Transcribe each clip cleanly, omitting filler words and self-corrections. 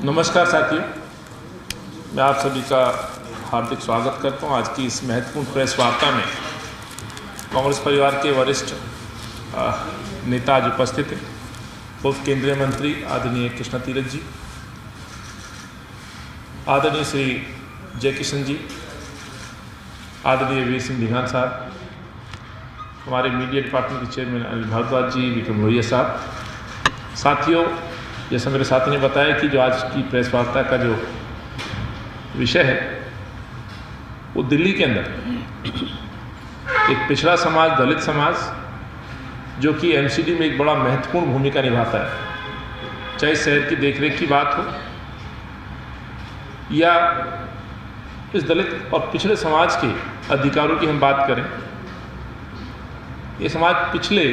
नमस्कार साथियों, मैं आप सभी का हार्दिक स्वागत करता हूं। आज की इस महत्वपूर्ण प्रेस वार्ता में कांग्रेस परिवार के वरिष्ठ नेता आज उपस्थित हैं। पूर्व केंद्रीय मंत्री आदरणीय कृष्णा तीरथ जी, आदरणीय श्री जयकिशन जी, आदरणीय वीर सिंह ढींगान साहब, हमारे मीडिया डिपार्टमेंट के चेयरमैन अनिल भारद्वाज जी, विक्रम लोहिया साहब। साथियों, जैसा मेरे साथी ने बताया कि जो आज की प्रेस वार्ता का जो विषय है वो दिल्ली के अंदर एक पिछड़ा समाज, दलित समाज, जो कि एमसीडी में एक बड़ा महत्वपूर्ण भूमिका निभाता है, चाहे शहर की देखरेख की बात हो या इस दलित और पिछड़े समाज के अधिकारों की हम बात करें। ये समाज पिछले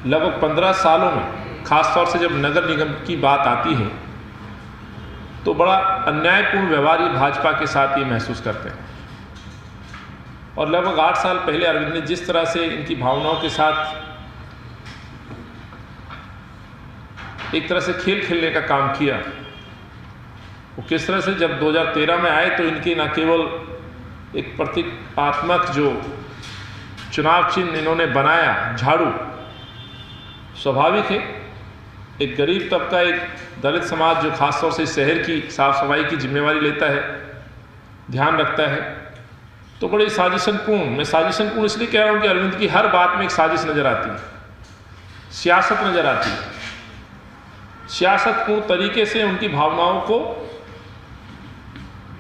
लगभग 15 सालों में, खास तौर से जब नगर निगम की बात आती है तो बड़ा अन्यायपूर्ण व्यवहार ये भाजपा के साथ ये महसूस करते हैं। और लगभग 8 साल पहले अरविंद ने जिस तरह से इनकी भावनाओं के साथ एक तरह से खेल खेलने का काम किया, वो किस तरह से जब 2013 में आए तो इनके न केवल एक प्रतीकात्मक जो चुनाव चिन्ह इन्होंने बनाया, झाड़ू, स्वाभाविक है एक गरीब तबका, एक दलित समाज जो खासतौर से शहर की साफ सफाई की जिम्मेवारी लेता है, ध्यान रखता है, तो बड़ी साजिशपूर्ण, मैं साजिशपूर्ण इसलिए कह रहा हूँ कि अरविंद की हर बात में एक साजिश नजर आती है, सियासत नजर आती है। सियासतपूर्ण तरीके से उनकी भावनाओं को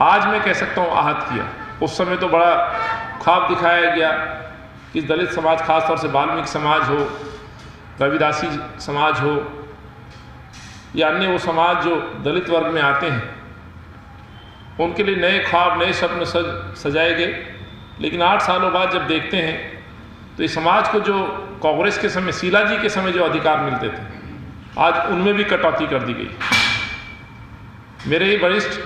आज मैं कह सकता हूँ आहत किया। उस समय तो बड़ा ख्वाब दिखाया गया कि दलित समाज, खासतौर से वाल्मीकि समाज हो, रविदासी समाज हो या अन्य वो समाज जो दलित वर्ग में आते हैं, उनके लिए नए ख्वाब, नए सपने सजाए गए। लेकिन 8 सालों बाद जब देखते हैं तो इस समाज को जो कांग्रेस के समय, शीला जी के समय जो अधिकार मिलते थे, आज उनमें भी कटौती कर दी गई। मेरे वरिष्ठ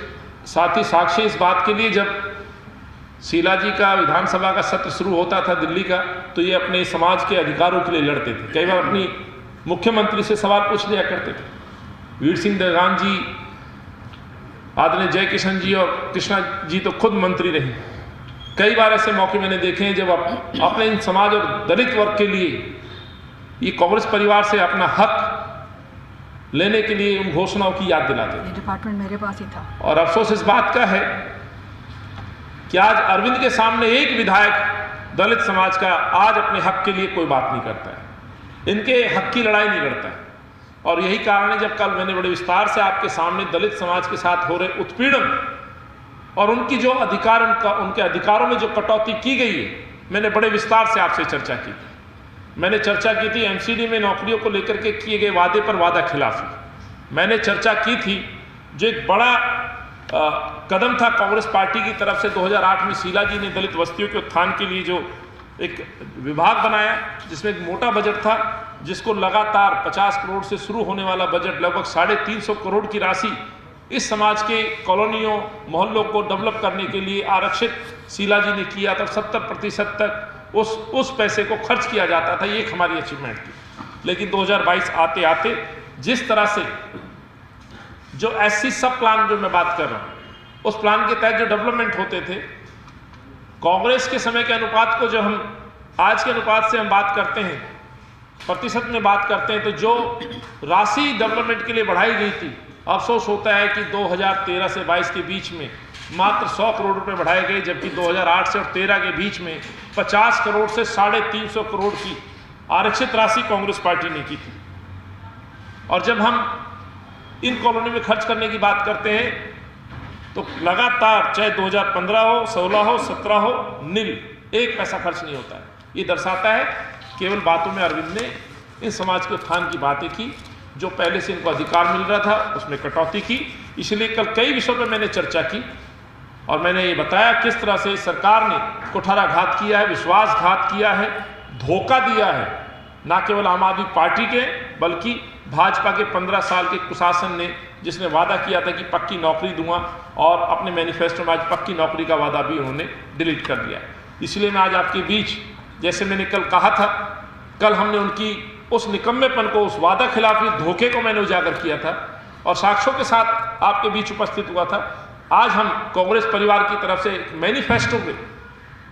साथी साक्षी इस बात के लिए, जब शीला जी का विधानसभा का सत्र शुरू होता था दिल्ली का, तो ये अपने समाज के अधिकारों के लिए लड़ते थे। कई बार अपनी मुख्यमंत्री से सवाल पूछ लिया करते थे। वीर सिंह ढींगान जी, आदरणीय जयकिशन जी और कृष्णा जी तो खुद मंत्री रहे। कई बार ऐसे मौके मैंने देखे हैं जब अपने इन समाज और दलित वर्ग के लिए ये कांग्रेस परिवार से अपना हक लेने के लिए उन घोषणाओं की याद दिलाते थे। डिपार्टमेंट मेरे पास ही था। और अफसोस इस बात का है कि आज अरविंद के सामने एक विधायक दलित समाज का आज अपने हक के लिए कोई बात नहीं करता है, इनके हक की लड़ाई नहीं लड़ता है। और यही कारण है जब कल मैंने बड़े विस्तार से आपके सामने दलित समाज के साथ हो रहे उत्पीड़न और उनकी जो अधिकार, उनके अधिकारों में जो कटौती की गई है, मैंने बड़े विस्तार से आपसे चर्चा की थी। मैंने चर्चा की थी एमसीडी में नौकरियों को लेकर के किए गए वादे पर वादा खिलाफी। मैंने चर्चा की थी जो एक बड़ा कदम था कांग्रेस पार्टी की तरफ से 2008 में शीला जी ने दलित बस्तियों के उत्थान के लिए जो एक विभाग बनाया, जिसमें एक मोटा बजट था, जिसको लगातार 50 करोड़ से शुरू होने वाला बजट लगभग 350 करोड़ की राशि इस समाज के कॉलोनियों, मोहल्लों को डेवलप करने के लिए आरक्षित शीला जी ने किया था। 70% तक उस पैसे को खर्च किया जाता था। ये एक हमारी अचीवमेंट थी। लेकिन 2022 आते आते जिस तरह से जो एससी सब प्लान जो मैं बात कर रहा हूँ, उस प्लान के तहत जो डेवलपमेंट होते थे, कांग्रेस के समय के अनुपात को जो हम आज के अनुपात से हम बात करते हैं, प्रतिशत में बात करते हैं, तो जो राशि डेवलपमेंट के लिए बढ़ाई गई थी, अफसोस होता है कि 2013 से 22 के बीच में मात्र 100 करोड़ रुपए बढ़ाए गए, जबकि 2008 से और 13 के बीच में 50 करोड़ से 350 करोड़ की आरक्षित राशि कांग्रेस पार्टी ने की थी। और जब हम इन कॉलोनी में खर्च करने की बात करते हैं तो लगातार, चाहे 2015 हो, 16 हो, 17 हो, नील, एक पैसा खर्च नहीं होता है। ये दर्शाता है केवल बातों में अरविंद ने इन समाज के उत्थान की बातें की, जो पहले से इनको अधिकार मिल रहा था उसमें कटौती की। इसलिए कल कई विषयों पर मैंने चर्चा की और मैंने ये बताया किस तरह से सरकार ने कुठाराघात किया है, विश्वासघात किया है, धोखा दिया है, ना केवल आम आदमी पार्टी के बल्कि भाजपा के 15 साल के कुशासन ने, जिसने वादा किया था कि पक्की नौकरी दूंगा, और अपने मैनिफेस्टो में आज पक्की नौकरी का वादा भी उन्होंने डिलीट कर दिया। इसलिए मैं आज आपके बीच, जैसे मैंने कल कहा था, कल हमने उनकी उस निकम्मेपन को, उस वादा खिलाफी धोखे को मैंने उजागर किया था और साक्ष्यों के साथ आपके बीच उपस्थित हुआ था। आज हम कांग्रेस परिवार की तरफ से एक मैनिफेस्टो में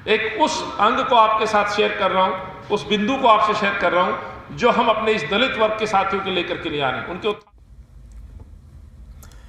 एक उस अंग को आपके साथ शेयर कर रहा हूं, उस बिंदु को आपसे शेयर कर रहा हूं जो हम अपने इस दलित वर्ग के साथियों के लेकर के लिए आ रहे हैं। उनके